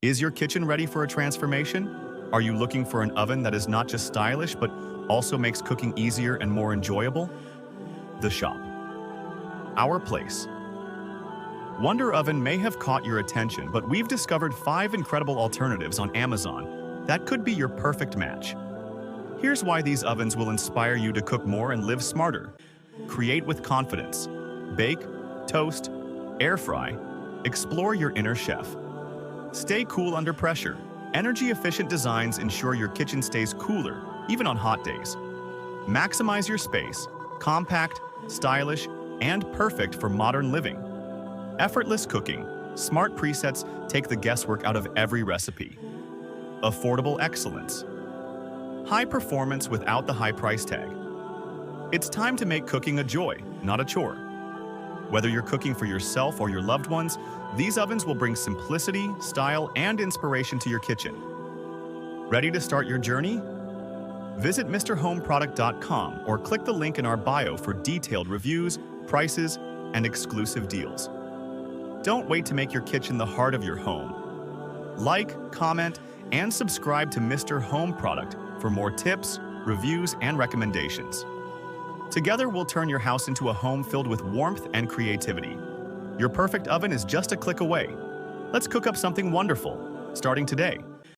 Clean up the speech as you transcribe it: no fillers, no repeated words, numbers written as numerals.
Is your kitchen ready for a transformation? Are you looking for an oven that is not just stylish, but also makes cooking easier and more enjoyable? The Shop. Our place. Wonder Oven may have caught your attention, but we've discovered 5 incredible alternatives on Amazon that could be your perfect match. Here's why these ovens will inspire you to cook more and live smarter. Create with confidence. Bake, toast, air fry. Explore your inner chef. Stay cool under pressure. Energy-efficient designs ensure your kitchen stays cooler, even on hot days. Maximize your space. Compact, stylish, and perfect for modern living. Effortless cooking. Smart presets take the guesswork out of every recipe. Affordable excellence. High performance without the high price tag. It's time to make cooking a joy, not a chore. Whether you're cooking for yourself or your loved ones, these ovens will bring simplicity, style, and inspiration to your kitchen. Ready to start your journey? Visit MrHomeProduct.com or click the link in our bio for detailed reviews, prices, and exclusive deals. Don't wait to make your kitchen the heart of your home. Like, comment, and subscribe to Mr. Home Product for more tips, reviews, and recommendations. Together, we'll turn your house into a home filled with warmth and creativity. Your perfect oven is just a click away. Let's cook up something wonderful, starting today.